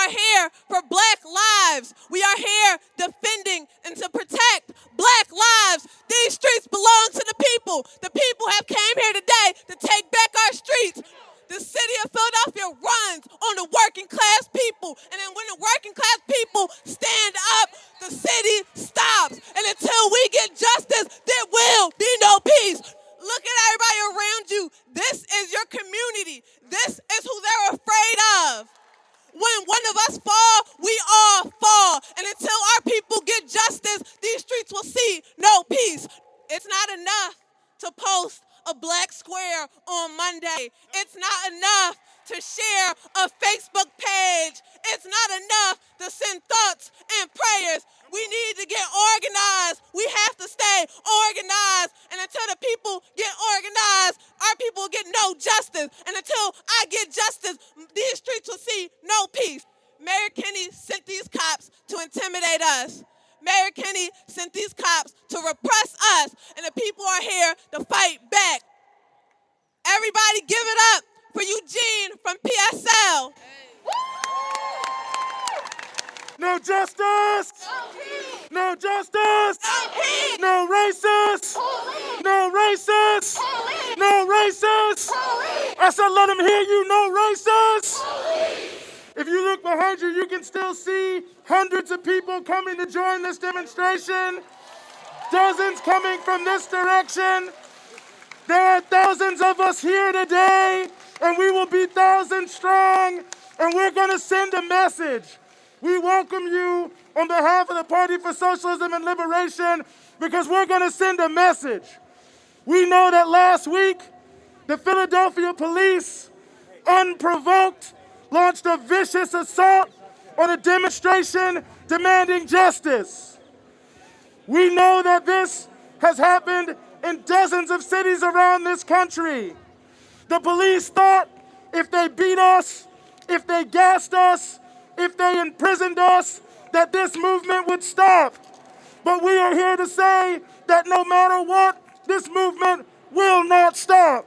are here for Black lives. We are here defending and to protect Black lives. These streets belong to the people. The people have came here today to take back our streets. The city of Philadelphia runs on the working class people. And then when the working class people stand up, the city stops. And until we get justice, there will be no peace. Look at everybody around you. This is your community. This is who they're afraid of. When one of us fall, we all fall. And until our people get justice, these streets will see no peace. It's not enough to post a black square on Monday. It's not enough to share a Facebook page. It's not enough to send thoughts and prayers. We need to get organized. We have to stay organized. And until the people get organized, our people will get no justice. And until I get justice, these streets will see no peace. Mayor Kenny sent these cops to intimidate us. Mayor Kenny sent these cops to repress us, and the people are here to fight back. Everybody give it up for Eugene from PSL. No justice! No justice! No racist! No racist! No racist! I said let them hear you, no racist! If you look behind you, you can still see hundreds of people coming to join this demonstration. Dozens coming from this direction. There are thousands of us here today, and we will be thousands strong, and we're going to send a message. We welcome you on behalf of the Party for Socialism and Liberation because we're going to send a message. We know that last week, the Philadelphia police, unprovoked, launched a vicious assault on a demonstration demanding justice. We know that this has happened in dozens of cities around this country. The police thought if they beat us, if they gassed us, if they imprisoned us, that this movement would stop. But we are here to say that no matter what, this movement will not stop.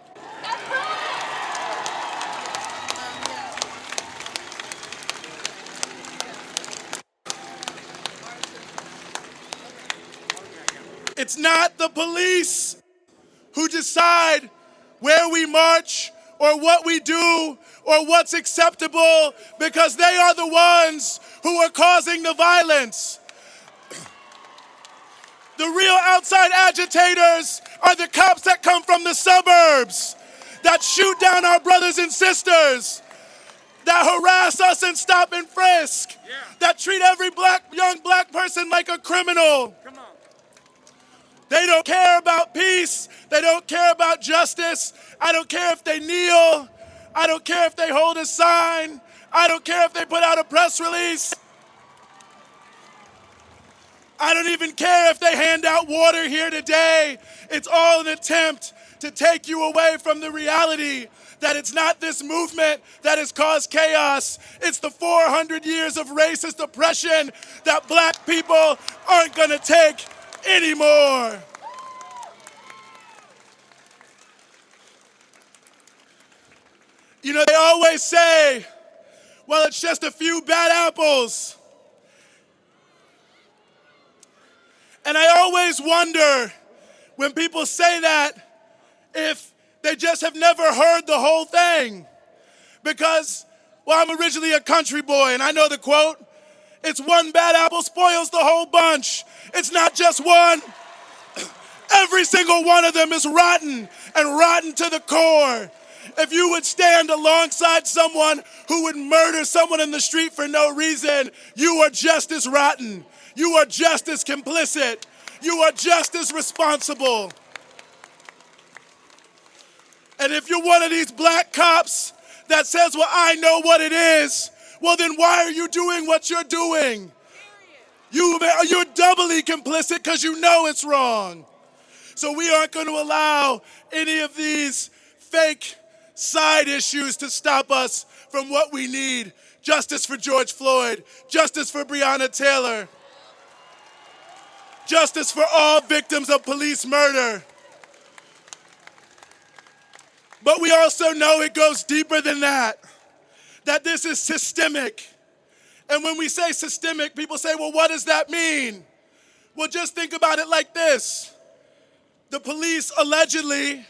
It's not the police who decide where we march or what we do or what's acceptable, because they are the ones who are causing the violence. The real outside agitators are the cops that come from the suburbs, that shoot down our brothers and sisters, that harass us and stop and frisk, that treat every young black person like a criminal. They don't care about peace. They don't care about justice. I don't care if they kneel. I don't care if they hold a sign. I don't care if they put out a press release. I don't even care if they hand out water here today. It's all an attempt to take you away from the reality that it's not this movement that has caused chaos. It's the 400 years of racist oppression that black people aren't going to take anymore. You know, they always say, well, it's just a few bad apples. And I always wonder when people say that if they just have never heard the whole thing. Because, well, I'm originally a country boy, and I know the quote, it's one bad apple spoils the whole bunch. It's not just one. Every single one of them is rotten, and rotten to the core. If you would stand alongside someone who would murder someone in the street for no reason, you are just as rotten. You are just as complicit. You are just as responsible. And if you're one of these black cops that says, well, I know what it is, well, then why are you doing what you're doing? You're doubly complicit because you know it's wrong. So we aren't going to allow any of these fake side issues to stop us from what we need. Justice for George Floyd. Justice for Breonna Taylor. Justice for all victims of police murder. But we also know it goes deeper than that. That this is systemic. And when we say systemic, people say, well, what does that mean? Well, just think about it like this. The police allegedly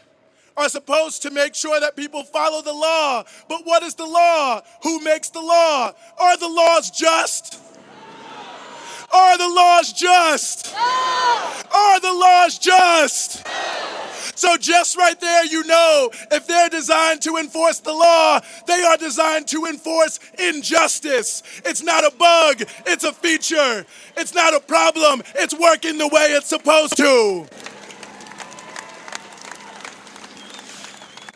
are supposed to make sure that people follow the law. But what is the law? Who makes the law? Are the laws just? Are the laws just? Are the laws just? So just right there, you know, if they're designed to enforce the law, they are designed to enforce injustice. It's not a bug, it's a feature. It's not a problem, it's working the way it's supposed to.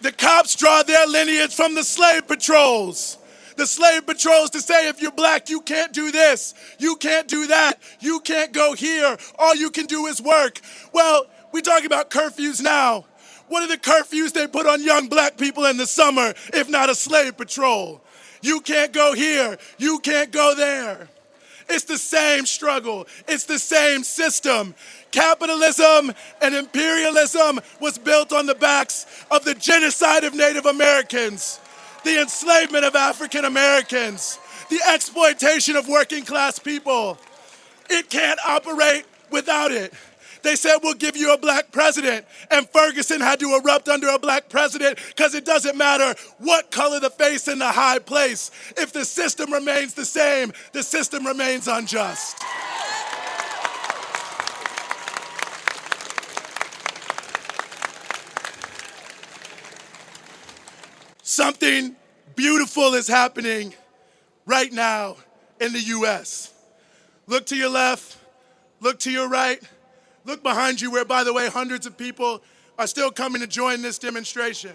The cops draw their lineage from the slave patrols. The slave patrols to say, if you're black, you can't do this, you can't do that, you can't go here, all you can do is work. Well, we talking about curfews now. What are the curfews they put on young black people in the summer, if not a slave patrol? You can't go here, you can't go there. It's the same struggle, it's the same system. Capitalism and imperialism was built on the backs of the genocide of Native Americans, the enslavement of African Americans, the exploitation of working class people. It can't operate without it. They said, we'll give you a black president, and Ferguson had to erupt under a black president because it doesn't matter what color the face in the high place. If the system remains the same, the system remains unjust. Something beautiful is happening right now in the U.S. Look to your left, look to your right, look behind you where, by the way, hundreds of people are still coming to join this demonstration.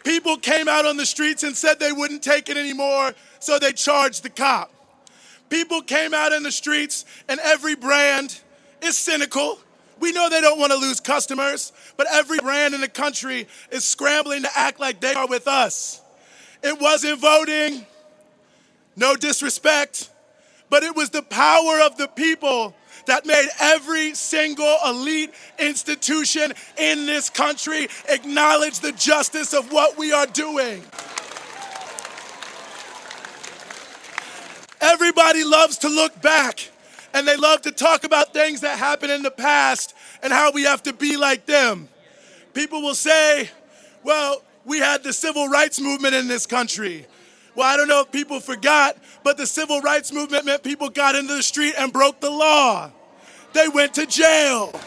People came out on the streets and said they wouldn't take it anymore, so they charged the cop. People came out in the streets, and every brand is cynical. We know they don't want to lose customers, but every brand in the country is scrambling to act like they are with us. It wasn't voting, no disrespect, but it was the power of the people that made every single elite institution in this country acknowledge the justice of what we are doing. Everybody loves to look back, and they love to talk about things that happened in the past and how we have to be like them. People will say, well, we had the civil rights movement in this country. Well, I don't know if people forgot, but the civil rights movement meant people got into the street and broke the law. They went to jail.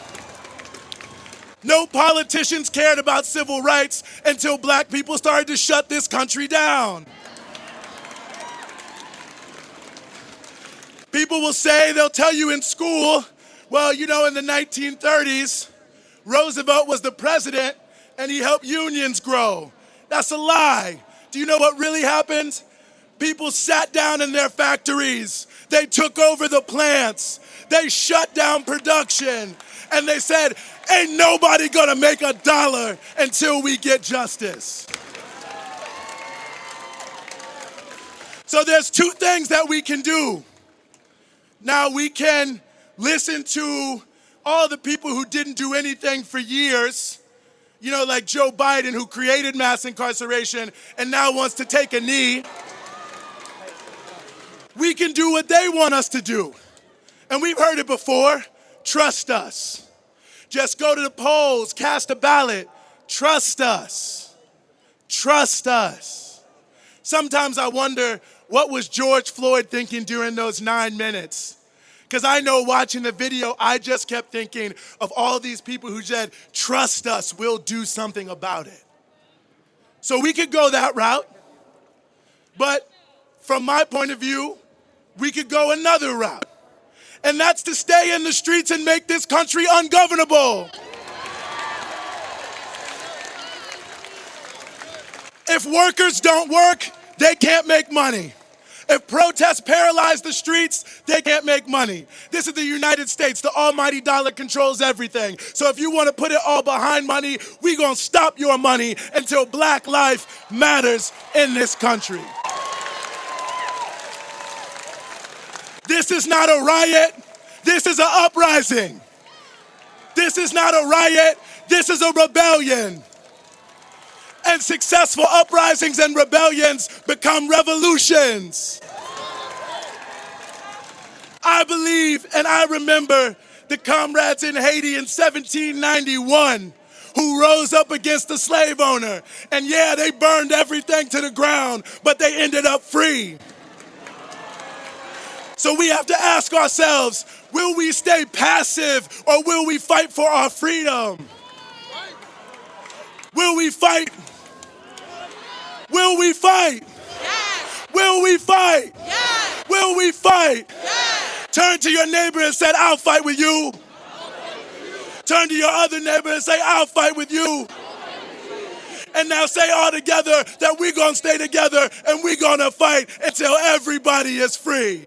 No politicians cared about civil rights until black people started to shut this country down. People will say, they'll tell you in school, well, you know, in the 1930s, Roosevelt was the president and he helped unions grow. That's a lie. Do you know what really happened? People sat down in their factories. They took over the plants. They shut down production. And they said, ain't nobody gonna make a dollar until we get justice. So there's two things that we can do. Now we can listen to all the people who didn't do anything for years, you know, like Joe Biden, who created mass incarceration and now wants to take a knee. We can do what they want us to do. And we've heard it before. Trust us. Just go to the polls, cast a ballot. Trust us. Trust us. Sometimes I wonder, what was George Floyd thinking during those 9 minutes? Because I know watching the video, I just kept thinking of all these people who said, trust us, we'll do something about it. So we could go that route. But from my point of view, we could go another route. And that's to stay in the streets and make this country ungovernable. If workers don't work, they can't make money. If protests paralyze the streets, they can't make money. This is the United States. The almighty dollar controls everything. So if you want to put it all behind money, we're going to stop your money until black life matters in this country. This is not a riot. This is an uprising. This is not a riot. This is a rebellion. and successful uprisings and rebellions become revolutions. I believe and I remember the comrades in Haiti in 1791 who rose up against the slave owner. And yeah, they burned everything to the ground, but they ended up free. So we have to ask ourselves, will we stay passive or will we fight for our freedom? Will we fight? Will we fight? Yes. Will we fight? Yes. Will we fight? Yes. Turn to your neighbor and say, I'll fight with you. Turn to your other neighbor and say, I'll fight with you. And now say all together that we're going to stay together and we're going to fight until everybody is free.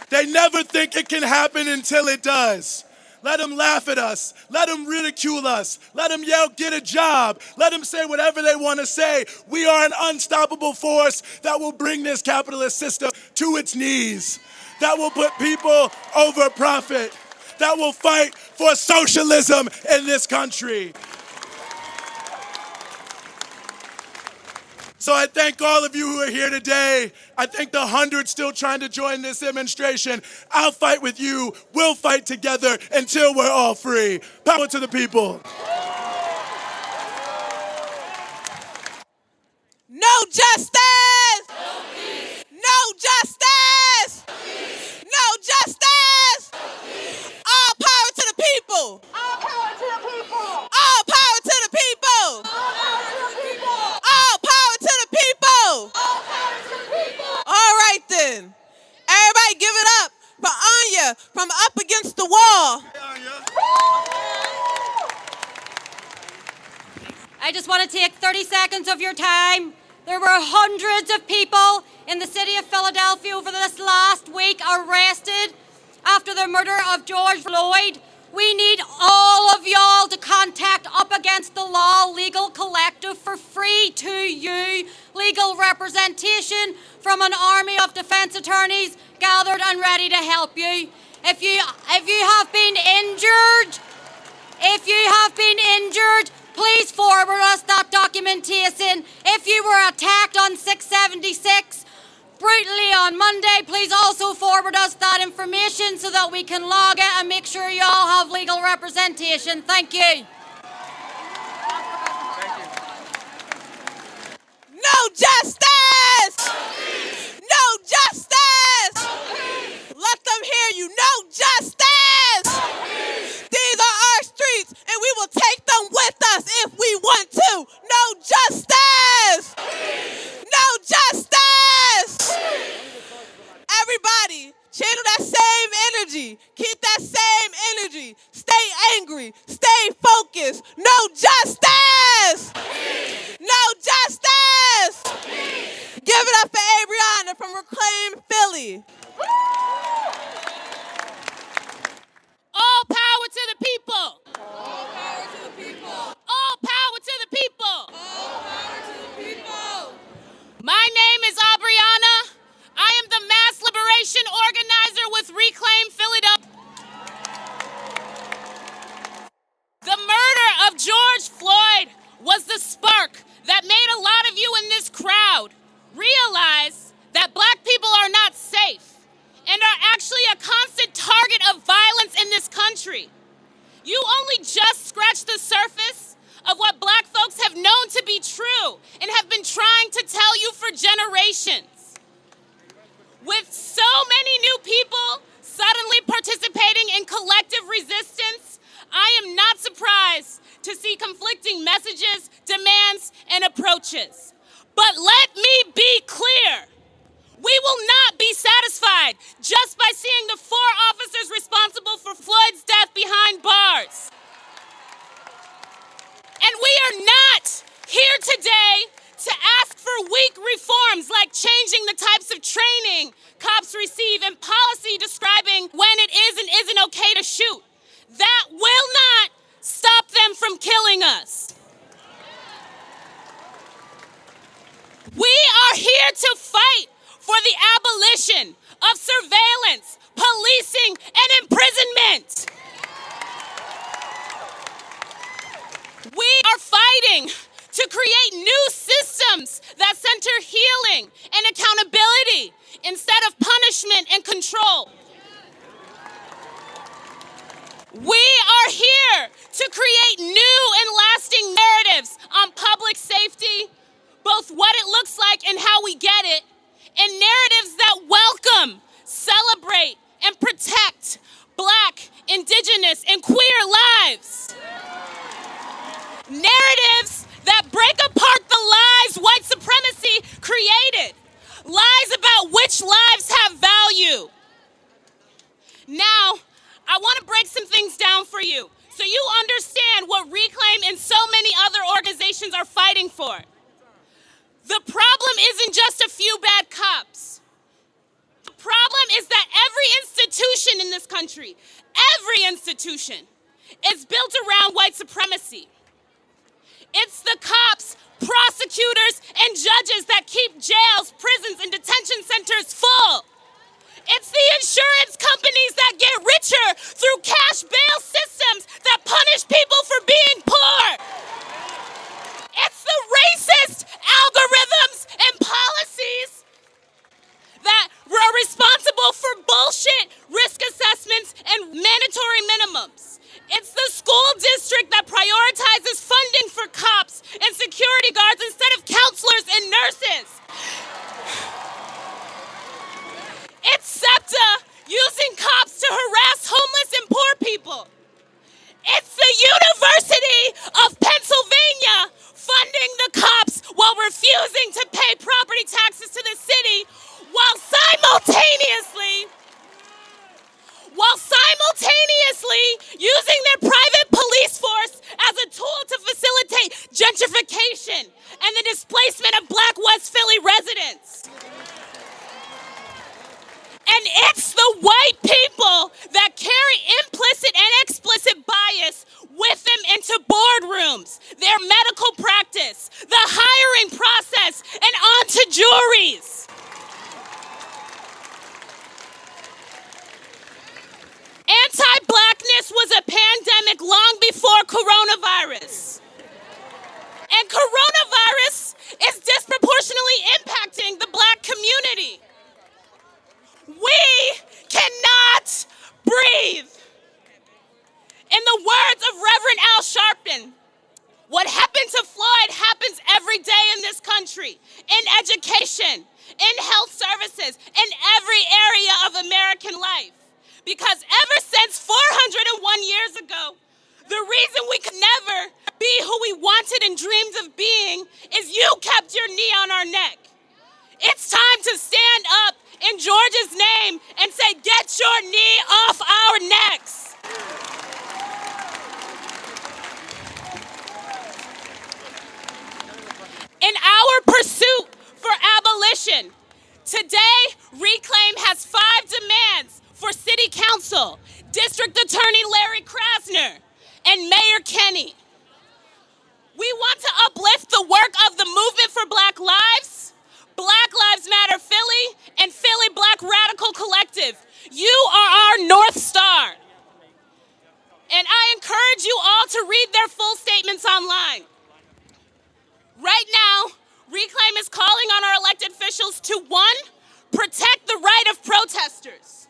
They never think it can happen until it does. Let them laugh at us. Let them ridicule us. Let them yell, get a job. Let them say whatever they want to say. We are an unstoppable force that will bring this capitalist system to its knees, that will put people over profit, that will fight for socialism in this country. So I thank all of you who are here today. I thank the hundreds still trying to join this demonstration. I'll fight with you. We'll fight together until we're all free. Power to the people. No justice! No justice! No justice! All power to the people! All power to the people! All power to the people! All power to the people! All power to the people! All power to the people! All right then. Everybody give it up for Anya from Up Against the Wall. I just want to take 30 seconds of your time. There were hundreds of people in the city of Philadelphia over this last week arrested after the murder of George Floyd. We need all of y'all to contact Up Against the Law Legal Collective for free to you legal representation from an army of defense attorneys gathered and ready to help you. If you have been injured, please forward us that documentation. If you were attacked on 676 brutally on Monday, please also forward us that information so that we can log it and make sure you all have legal representation. Thank you. No justice! No justice! Let them hear you. No justice! These are our streets, and we will take them with us if we want to. No justice! No justice! Everybody, channel that same energy. Keep that same energy. Stay angry. Stay focused. No justice! No justice! Give it up for Adriana from Reclaim Philly. All power to the people. All power to the people. All power to the people. All power to the people. My name is Abriana. I am the mass liberation organizer with Reclaim Philadelphia. The murder of George Floyd was the spark that made a lot of you in this crowd realize that black people are not safe and are actually a constant target of violence in this country. You only just scratched the surface of what black folks have known to be true and have been trying to tell you for generations. With so many new people suddenly participating in collective resistance, I am not surprised to see conflicting messages, demands, and approaches. But let me be clear. We will not be satisfied just by seeing the 4 officers responsible for Floyd's death behind bars. And we are not here today to ask for weak reforms like changing the types of training cops receive and policy describing when it is and isn't okay to shoot. That will not stop them from killing us. We are here to fight for the abolition of surveillance, policing, and imprisonment. working to create new systems that center healing and accountability instead of punishment and control. We are here to create new and lasting narratives on public safety, both what it looks like and how we get it, and narratives that welcome, celebrate, and protect Black, Indigenous, and queer lives. Narratives that break apart the lies white supremacy created. Lies about which lives have value. Now, I want to break some things down for you so you understand what Reclaim and so many other organizations are fighting for. The problem isn't just a few bad cops. The problem is that every institution in this country, every institution, is built around white supremacy. It's the cops, prosecutors, and judges that keep jails, prisons, and detention centers full. It's the insurance companies that get richer through cash bail systems that punish people for being poor. It's the racist algorithms and policies that are responsible for bullshit risk assessments and mandatory minimums. It's the school district that prioritizes funding for cops and security guards instead of counselors and nurses. It's SEPTA using cops to harass homeless and poor people. It's the University of Pennsylvania funding the cops while refusing to pay property taxes to the city while simultaneously using their private police force as a tool to facilitate gentrification and the displacement of Black West Philly residents. And it's the white people that carry implicit and explicit bias with them into boardrooms, their medical practice, the hiring process, and onto juries. Anti-Blackness was a pandemic long before coronavirus. And coronavirus is disproportionately impacting the Black community. We cannot breathe. In the words of Reverend Al Sharpton, what happened to Floyd happens every day in this country, in education, in health services, in every area of American life. Because ever since 401 years ago, the reason we could never be who we wanted and dreamed of being is you kept your knee on our neck. It's time to stand up in George's name and say, get your knee off our necks. In our pursuit for abolition, today Reclaim has 5 demands for City Council, District Attorney Larry Krasner, and Mayor Kenny. We want to uplift the work of the Movement for Black Lives, Black Lives Matter Philly, and Philly Black Radical Collective. You are our North Star. And I encourage you all to read their full statements online. Right now, Reclaim is calling on our elected officials to 1, protect the right of protesters.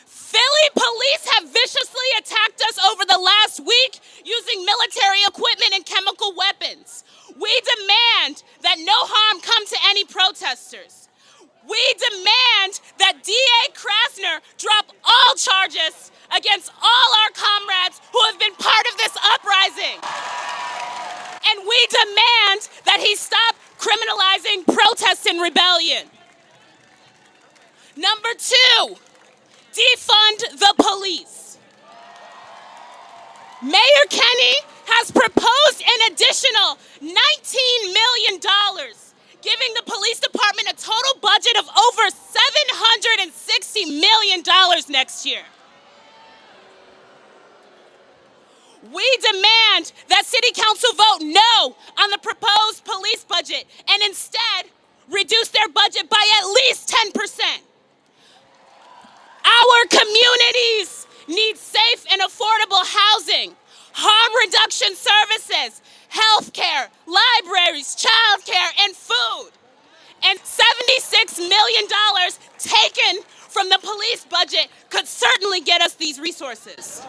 Philly police have viciously attacked us over the last week using military equipment and chemical weapons. We demand that no harm come to any protesters. We demand that DA Krasner drop all charges against all our comrades who have been part of this uprising. And we demand that he stop criminalizing protest and rebellion. Number 2, defund the police. Mayor Kenny has proposed an additional $19 million, giving the police department a total budget of over $760 million next year. We demand that City Council vote no on the proposed police budget and instead reduce their budget by at least 10%. Our communities need safe and affordable housing, harm reduction services, healthcare, libraries, childcare, and food. And $76 million taken from the police budget could certainly get us these resources.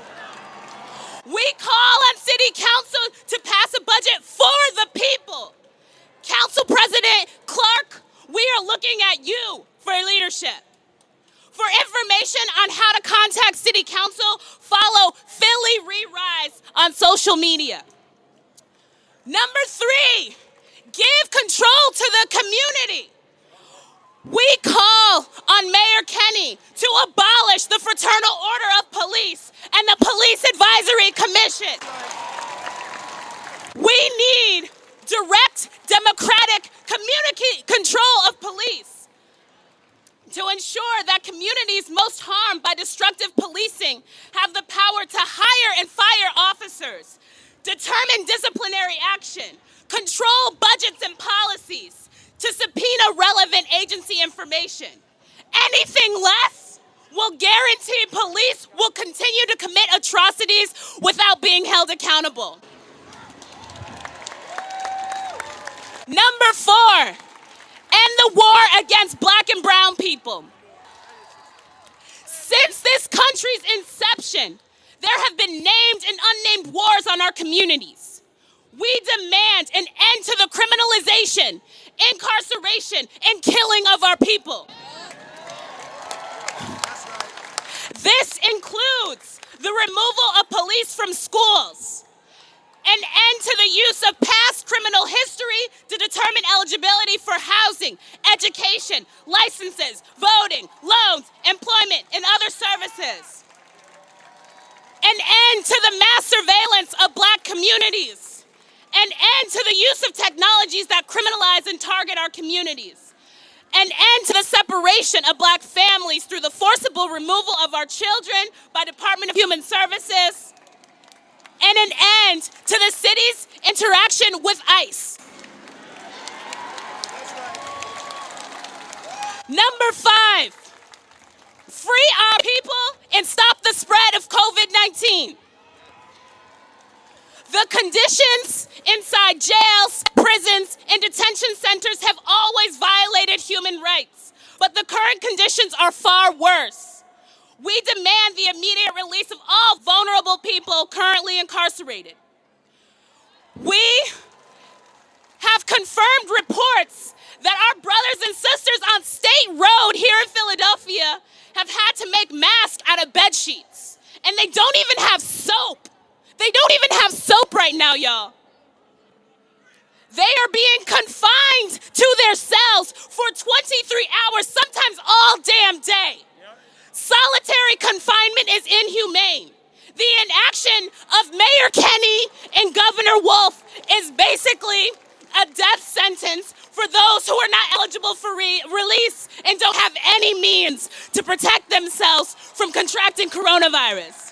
We call on City Council to pass a budget for the people. Council President Clark, we are looking at you for leadership. For information on how to contact City Council, follow Philly Re-Rise on social media. Number 3, give control to the community. We call on Mayor Kenny to abolish the Fraternal Order of Police and the Police Advisory Commission. We need direct democratic control of police to ensure that communities most harmed by destructive policing have the power to hire and fire officers, determine disciplinary action, control budgets and policies, to subpoena relevant agency information. Anything less will guarantee police will continue to commit atrocities without being held accountable. Number 4, end the war against black and brown people. Since this country's inception, there have been named and unnamed wars on our communities. We demand an end to the criminalization, incarceration, and killing of our people. This includes the removal of police from schools, an end to the use of past criminal history to determine eligibility for housing, education, licenses, voting, loans, employment, and other services. An end to the mass surveillance of black communities. An end to the use of technologies that criminalize and target our communities. An end to the separation of black families through the forcible removal of our children by Department of Human Services. And an end to the city's interaction with ICE. Number 5, free our people and stop the spread of COVID-19. The conditions inside jails, prisons, and detention centers have always violated human rights, but the current conditions are far worse. We demand the immediate release of all vulnerable people currently incarcerated. We have confirmed reports that our brothers and sisters on State Road here in Philadelphia have had to make masks out of bed sheets, and they don't even have soap. They don't even have soap right now, y'all. They are being confined to their cells for 23 hours, sometimes all damn day. Solitary confinement is inhumane. The inaction of Mayor Kenny and Governor Wolf is basically a death sentence for those who are not eligible for release and don't have any means to protect themselves from contracting coronavirus.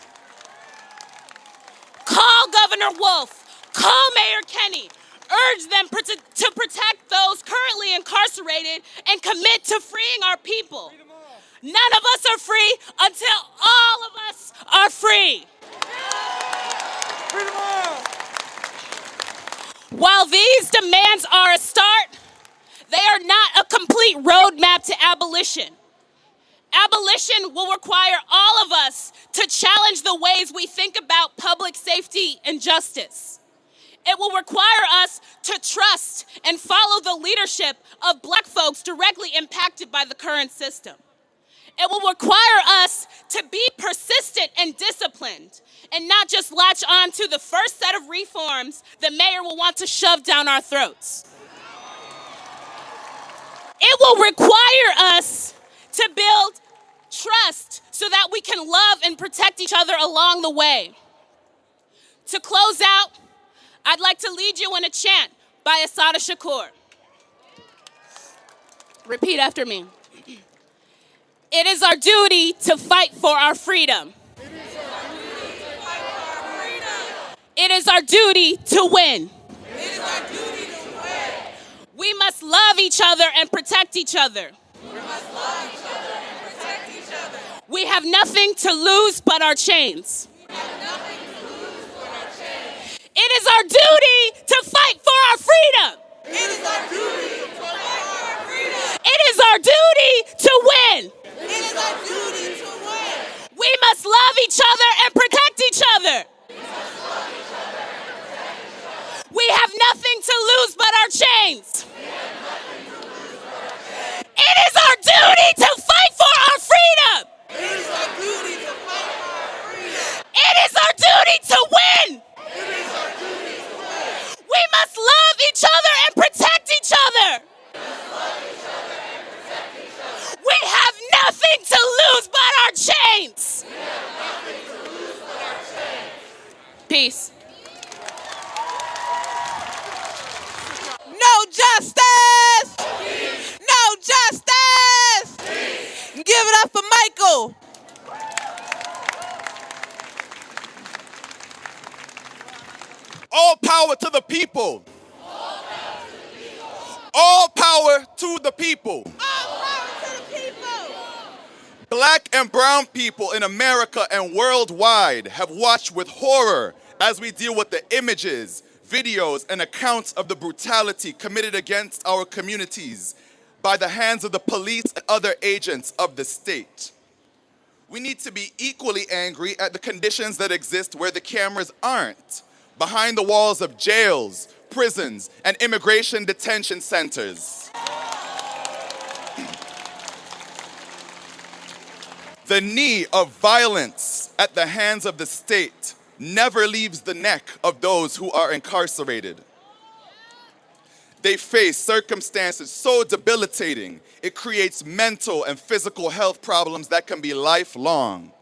Call Governor Wolf, call Mayor Kenny, urge them to protect those currently incarcerated and commit to freeing our people. None of us are free until all of us are free. While these demands are a start, they are not a complete roadmap to abolition. Abolition will require all of us to challenge the ways we think about public safety and justice. It will require us to trust and follow the leadership of black folks directly impacted by the current system. It will require us to be persistent and disciplined and not just latch on to the first set of reforms the mayor will want to shove down our throats. It will require us to build trust so that we can love and protect each other along the way. To close out, I'd like to lead you in a chant by Assata Shakur. Repeat after me. It is our duty to fight for our freedom. It is our duty to win. We must love each other and protect each other. We have nothing to lose but our chains. It is our duty to fight for our freedom. It is our duty to fight for our freedom. It is our duty to win. It is our duty to win. We must love each other and protect each other. We have nothing to lose but our chains. It is our duty to fight for our freedom. It is our duty to fight for our freedom. It is our duty to win. It is our duty to win. We must love each other and protect each other. We have nothing to lose but our chains. Peace. No justice! No justice! Give it up for Michael. All power to the people. All power to the people. All power to the people. Black and brown people in America and worldwide have watched with horror as we deal with the images, videos, and accounts of the brutality committed against our communities by the hands of the police and other agents of the state. We need to be equally angry at the conditions that exist where the cameras aren't, behind the walls of jails, prisons, and immigration detention centers. The knee of violence at the hands of the state never leaves the neck of those who are incarcerated. They face circumstances so debilitating, it creates mental and physical health problems that can be lifelong.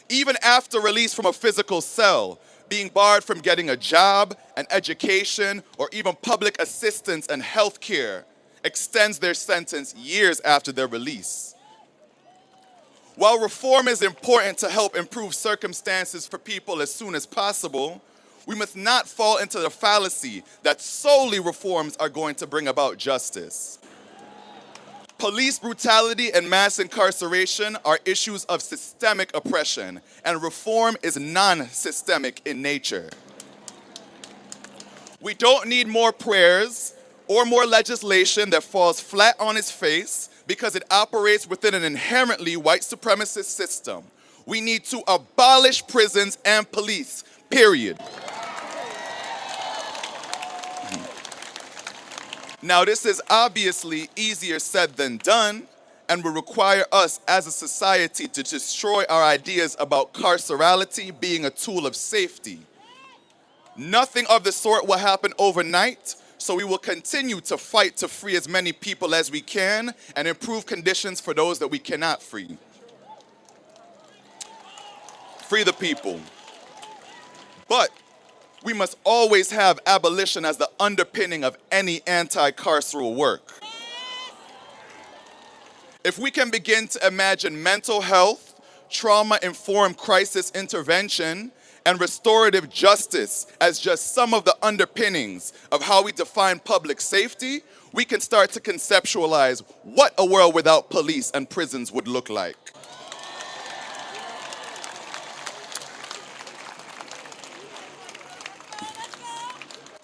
Even after release from a physical cell, being barred from getting a job, an education, or even public assistance and health care extends their sentence years after their release. While reform is important to help improve circumstances for people as soon as possible, we must not fall into the fallacy that solely reforms are going to bring about justice. Police brutality and mass incarceration are issues of systemic oppression, and reform is non-systemic in nature. We don't need more prayers or more legislation that falls flat on its face because it operates within an inherently white supremacist system. We need to abolish prisons and police, period. Now, this is obviously easier said than done and will require us as a society to destroy our ideas about carcerality being a tool of safety. Nothing of the sort will happen overnight, so we will continue to fight to free as many people as we can and improve conditions for those that we cannot free. Free the people. But we must always have abolition as the underpinning of any anti-carceral work. If we can begin to imagine mental health, trauma-informed crisis intervention, and restorative justice as just some of the underpinnings of how we define public safety, we can start to conceptualize what a world without police and prisons would look like.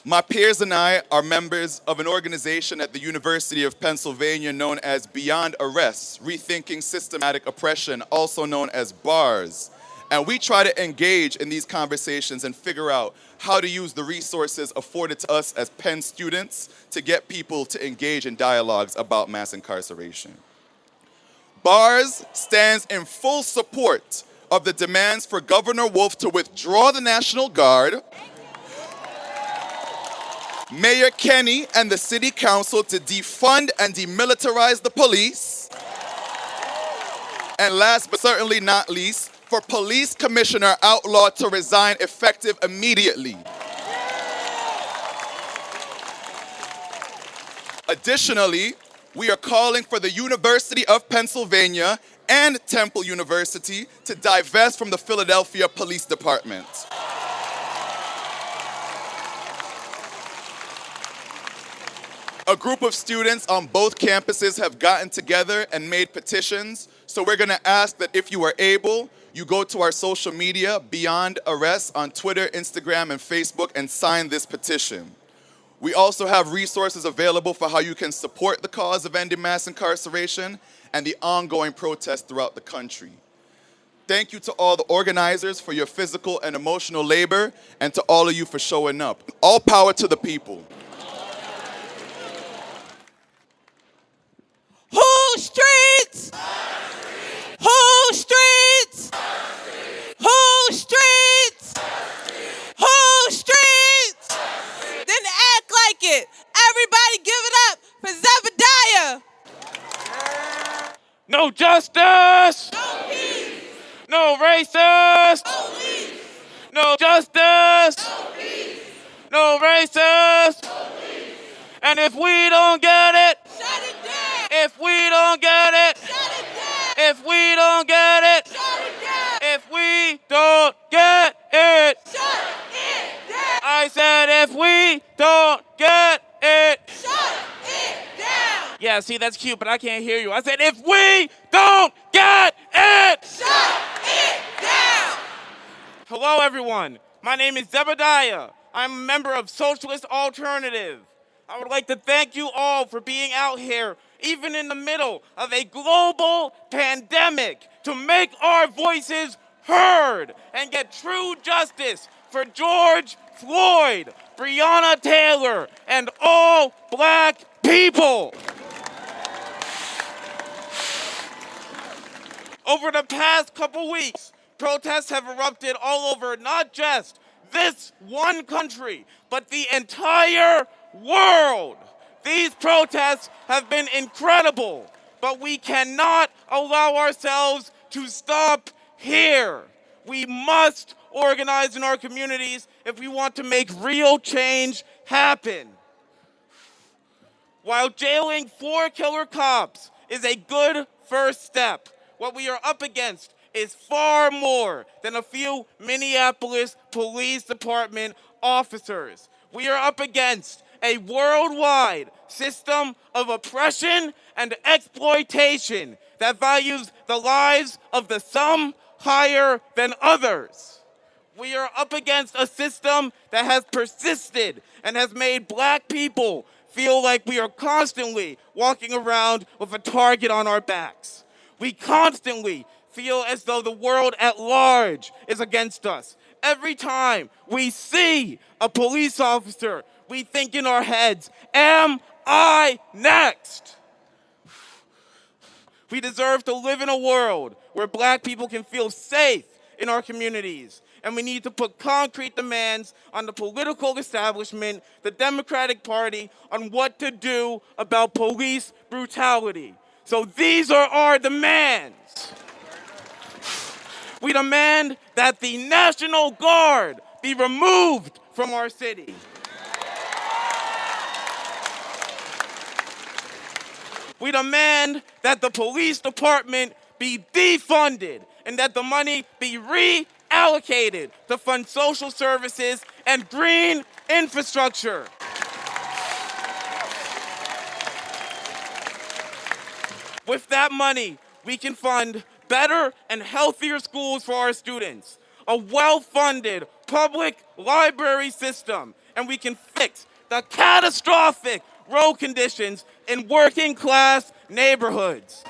My peers and I are members of an organization at the University of Pennsylvania known as Beyond Arrest, Rethinking Systematic Oppression, also known as BARS. And we try to engage in these conversations and figure out how to use the resources afforded to us as Penn students to get people to engage in dialogues about mass incarceration. BARS stands in full support of the demands for Governor Wolf to withdraw the National Guard, Mayor Kenney and the City Council to defund and demilitarize the police, and last but certainly not least, for Police Commissioner Outlaw to resign effective immediately. Additionally, we are calling for the University of Pennsylvania and Temple University to divest from the Philadelphia Police Department. A group of students on both campuses have gotten together and made petitions, so we're going to ask that if you are able, you go to our social media, Beyond Arrest, on Twitter, Instagram, and Facebook, and sign this petition. We also have resources available for how you can support the cause of ending mass incarceration and the ongoing protests throughout the country. Thank you to all the organizers for your physical and emotional labor, and to all of you for showing up. All power to the people. Who streets? Who streets? Who streets? Who streets? Then act like it. Everybody give it up for Zebediah. No justice! No peace. No racist! No peace. No justice! No peace. No racist! No peace. And if we don't get it, Shut it down. if we don't get it, Shut it down. if we don't get it, Shut it down. if we don't get it, Shut it down. I said if we don't get it. Shut it down. Yeah, see, that's cute, but I can't hear you. I said if we don't get it. Shut it down. Hello, everyone. My name is Zebediah. I'm a member of Socialist Alternative. I would like to thank you all for being out here, even in the middle of a global pandemic, to make our voices heard and get true justice for George Floyd, Breonna Taylor, and all black people. Over the past couple weeks, protests have erupted all over not just this one country, but the entire world. These protests have been incredible, but we cannot allow ourselves to stop here. We must organize in our communities if we want to make real change happen. While jailing 4 killer cops is a good first step, what we are up against is far more than a few Minneapolis Police Department officers. We are up against a worldwide system of oppression and exploitation that values the lives of the some higher than others. We are up against a system that has persisted and has made black people feel like we are constantly walking around with a target on our backs. We constantly feel as though the world at large is against us. Every time we see a police officer, we think in our heads, am I next? We deserve to live in a world where black people can feel safe in our communities. And we need to put concrete demands on the political establishment, the Democratic Party, on what to do about police brutality. So these are our demands. We demand that the National Guard be removed from our city. We demand that the police department be defunded and that the money be reallocated to fund social services and green infrastructure. With that money, we can fund better and healthier schools for our students, a well-funded public library system, and we can fix the catastrophic road conditions in working-class neighborhoods.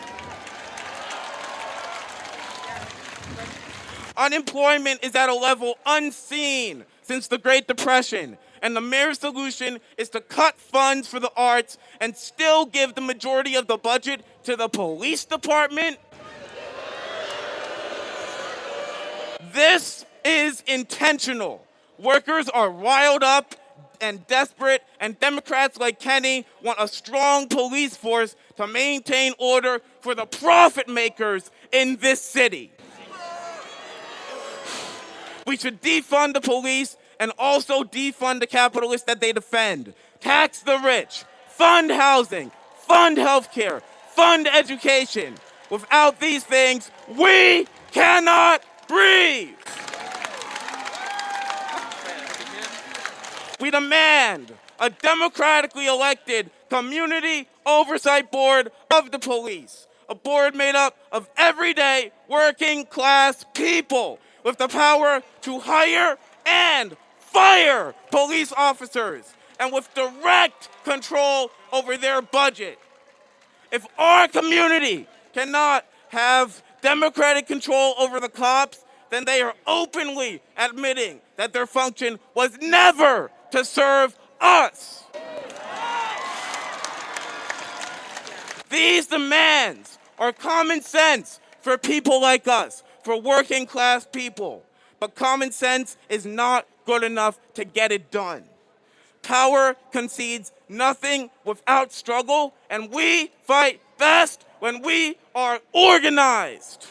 Unemployment is at a level unseen since the Great Depression, and the mere solution is to cut funds for the arts and still give the majority of the budget to the police department. This is intentional. Workers are riled up and desperate, and Democrats like Kenny want a strong police force to maintain order for the profit makers in this city. We should defund the police and also defund the capitalists that they defend. Tax the rich, fund housing, fund healthcare, fund education. Without these things, we cannot breathe. We demand a democratically elected community oversight board of the police, a board made up of everyday working class people with the power to hire and fire police officers and with direct control over their budget. If our community cannot have democratic control over the cops, then they are openly admitting that their function was never to serve us. These demands are common sense for people like us, for working class people. But common sense is not good enough to get it done. Power concedes nothing without struggle, and we fight best when we are organized.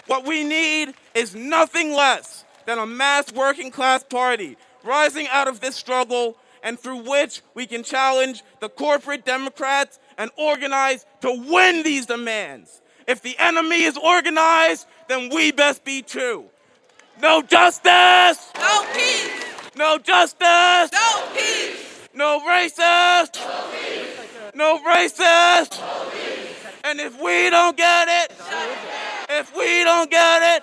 What we need is nothing less than a mass working class party rising out of this struggle and through which we can challenge the corporate Democrats and organize to win these demands. If the enemy is organized, then we best be too. No justice! No peace! No justice! No peace! No racist! No peace! No racist! No peace! And if we don't get it, if we don't get it,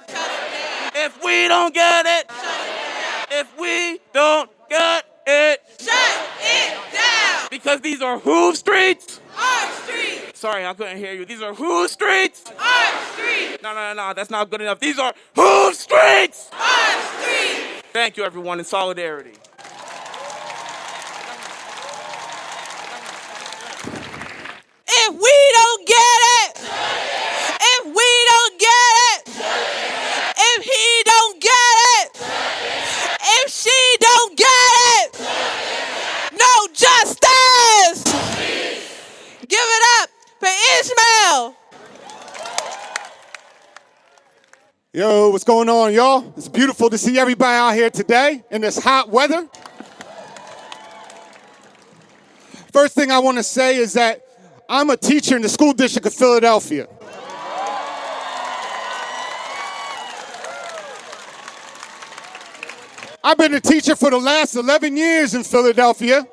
if we don't get it, if we don't get it, shut it down! Because these are whose streets? Our streets! Sorry, I couldn't hear you. These are whose streets? Our streets! No, that's not good enough. These are whose streets? Our streets! Thank you, everyone, in solidarity. If we don't get it, if we don't get it, if he don't get it, if she don't get it, no justice! Give it up for Ishmael! Yo, what's going on, y'all? It's beautiful to see everybody out here today in this hot weather. First thing I want to say is that I'm a teacher in the school district of Philadelphia. I've been a teacher for the last 11 years in Philadelphia,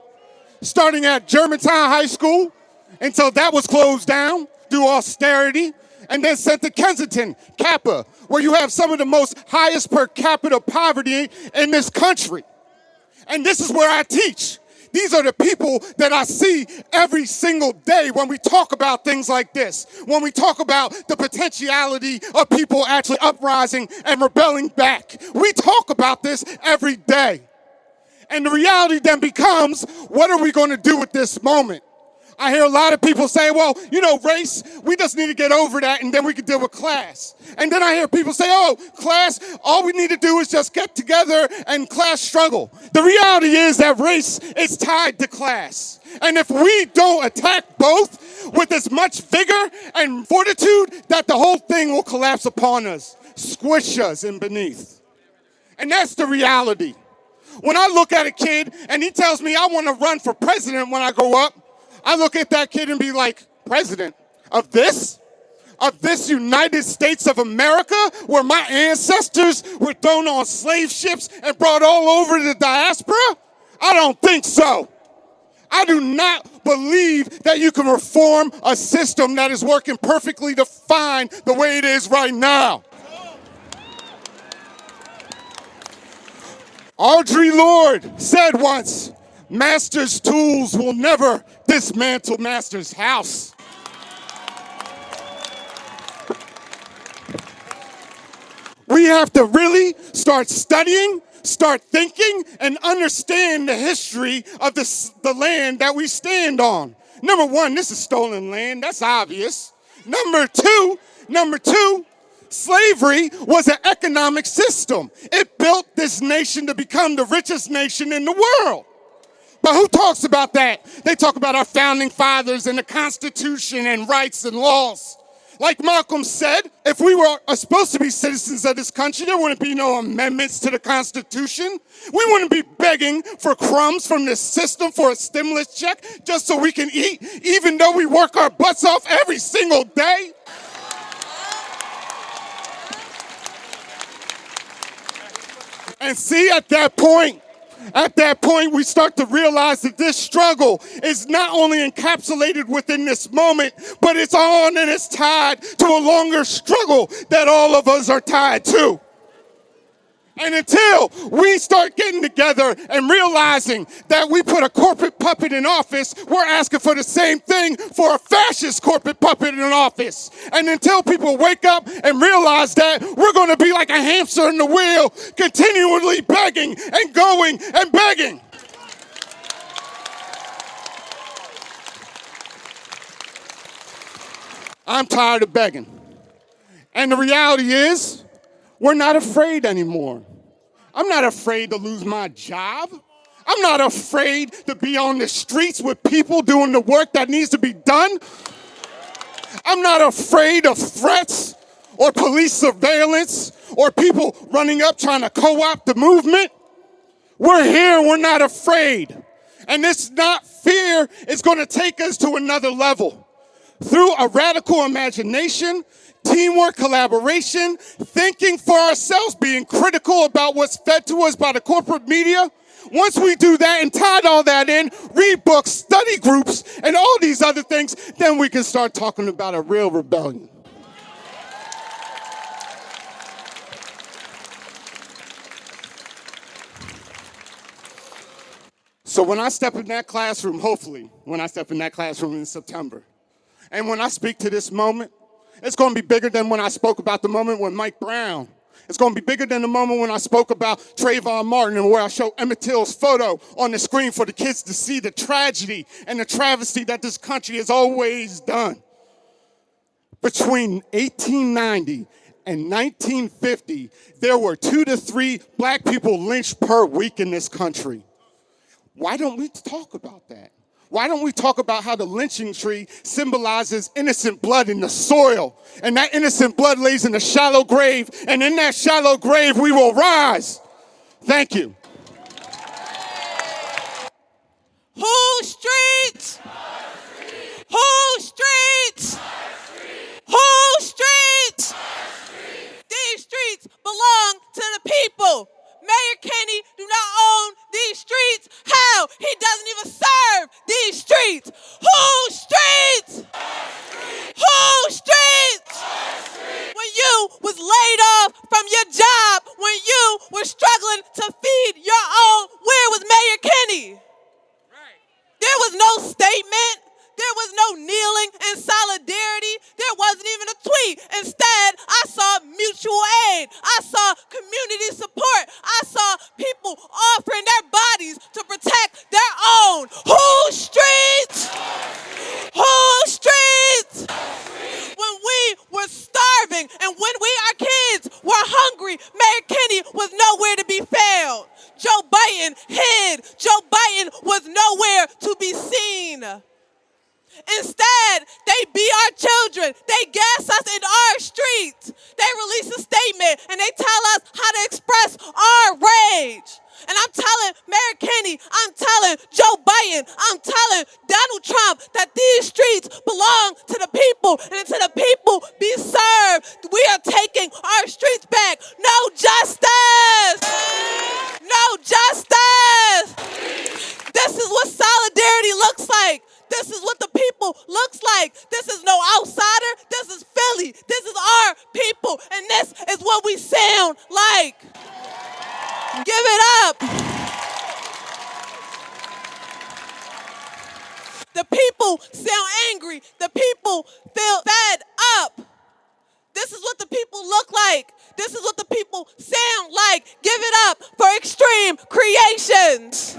starting at Germantown High School until that was closed down due to austerity, and then sent to Kensington, Kappa, where you have some of the most highest per capita poverty in this country. And this is where I teach. These are the people that I see every single day when we talk about things like this, when we talk about the potentiality of people actually uprising and rebelling back. We talk about this every day. And the reality then becomes, what are we going to do with this moment? I hear a lot of people say, well, you know, race, we just need to get over that and then we can deal with class. And then I hear people say, oh, class, all we need to do is just get together and class struggle. The reality is that race is tied to class. And if we don't attack both with as much vigor and fortitude, that the whole thing will collapse upon us, squish us in beneath. And that's the reality. When I look at a kid and he tells me I want to run for president when I grow up, I look at that kid and be like, president of this? Of this United States of America, where my ancestors were thrown on slave ships and brought all over the diaspora? I don't think so. I do not believe that you can reform a system that is working perfectly fine the way it is right now. Audre Lorde said once, master's tools will never dismantle master's house. We have to really start studying, start thinking, and understand the history of the land that we stand on. Number one, this is stolen land. That's obvious. Number two, slavery was an economic system. It built this nation to become the richest nation in the world. But who talks about that? They talk about our founding fathers and the Constitution and rights and laws. Like Malcolm said, if we were supposed to be citizens of this country, there wouldn't be no amendments to the Constitution. We wouldn't be begging for crumbs from this system for a stimulus check just so we can eat, even though we work our butts off every single day. And see, at that point, At that point, we start to realize that this struggle is not only encapsulated within this moment, but it's on and it's tied to a longer struggle that all of us are tied to. And until we start getting together and realizing that we put a corporate puppet in office, we're asking for the same thing for a fascist corporate puppet in office. And until people wake up and realize that, we're going to be like a hamster in the wheel, continually begging and going and begging. I'm tired of begging. And the reality is, we're not afraid anymore. I'm not afraid to lose my job. I'm not afraid to be on the streets with people doing the work that needs to be done. I'm not afraid of threats or police surveillance or people running up trying to co-opt the movement. We're here, we're not afraid. And this not fear is going to take us to another level. Through a radical imagination, teamwork, collaboration, thinking for ourselves, being critical about what's fed to us by the corporate media. Once we do that and tie all that in, read books, study groups, and all these other things, then we can start talking about a real rebellion. So when I step in that classroom, hopefully, when I step in that classroom in September, and when I speak to this moment, it's going to be bigger than when I spoke about the moment with Mike Brown. It's going to be bigger than the moment when I spoke about Trayvon Martin and where I showed Emmett Till's photo on the screen for the kids to see the tragedy and the travesty that this country has always done. Between 1890 and 1950, there were 2 to 3 black people lynched per week in this country. Why don't we talk about that? Why don't we talk about how the lynching tree symbolizes innocent blood in the soil, and that innocent blood lays in a shallow grave, and in that shallow grave we will rise. Thank you. Whose streets? Whose streets? Whose streets? These streets belong to the people. Mayor Kenny do not own these streets. How? He doesn't even serve these streets. Whose streets? Whose streets? When you was laid off from your job, when you were struggling to feed your own, where was Mayor Kenny? There was no statement. There was no kneeling in solidarity. There wasn't even a tweet. Instead, I saw mutual aid. I saw community support. I saw people offering their bodies to protect their own. Whose streets? Whose streets? When we were starving and when our kids were hungry, Mayor Kenny was nowhere to be found. Joe Biden hid. Joe Biden was nowhere to be seen. Instead, they beat our children. They gas us in our streets. They release a statement and they tell us how to express our rage. And I'm telling Mayor Kenny, I'm telling Joe Biden, I'm telling Donald Trump that these streets belong to the people, and until the people be served, we are taking our streets back. No justice! No justice! This is what solidarity looks like. This is what the people looks like. This is no outsider. This is Philly. This is our people. And this is what we sound like. Give it up. The people sound angry. The people feel fed up. This is what the people look like. This is what the people sound like. Give it up for Xtreme Kre8tionz.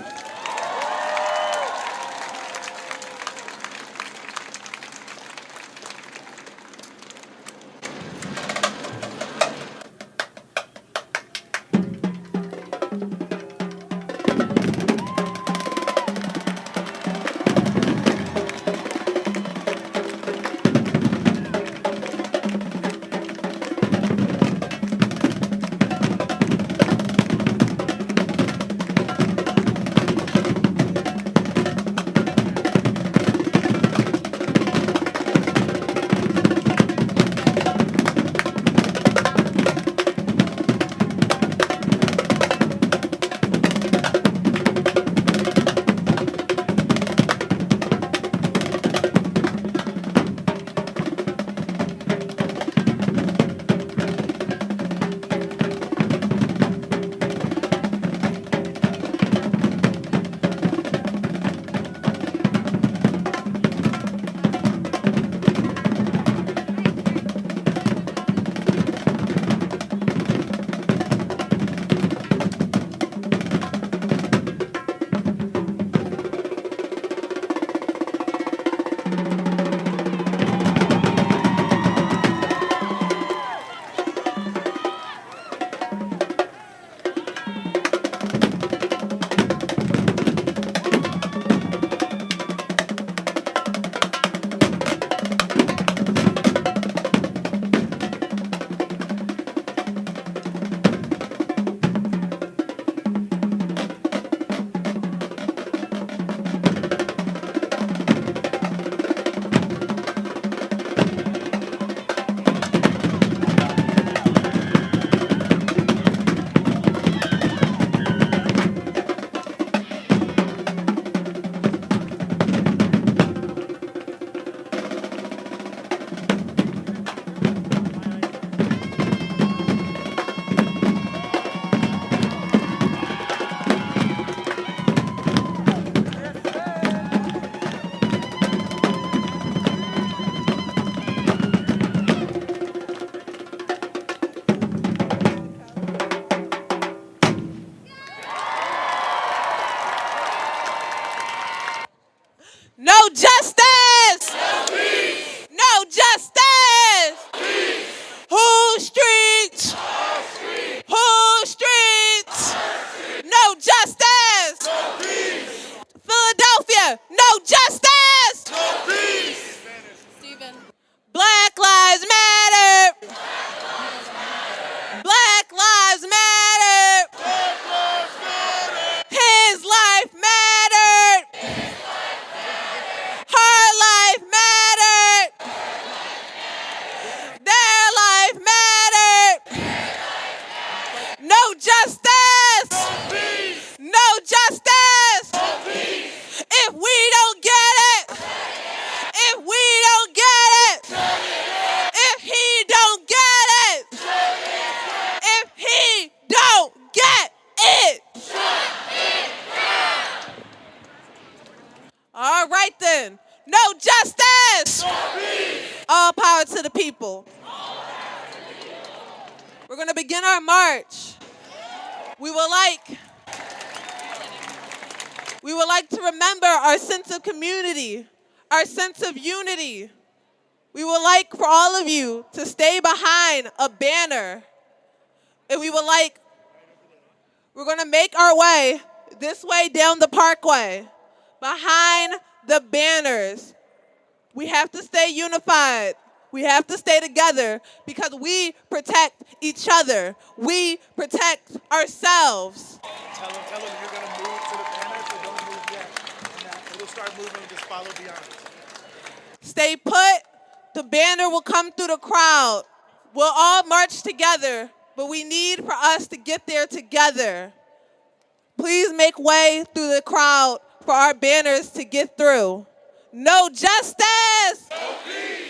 people. We're going to begin our march. We would like to remember our sense of community, our sense of unity. We would like for all of you to stay behind a banner. And we're going to make our way this way down the parkway, behind the banners. We have to stay unified. We have to stay together because we protect each other. We protect ourselves. Tell them you're going to move to the banner, so don't move yet. And it'll start moving and just follow beyond. Stay put. The banner will come through the crowd. We'll all march together, but we need for us to get there together. Please make way through the crowd for our banners to get through. No justice! No peace!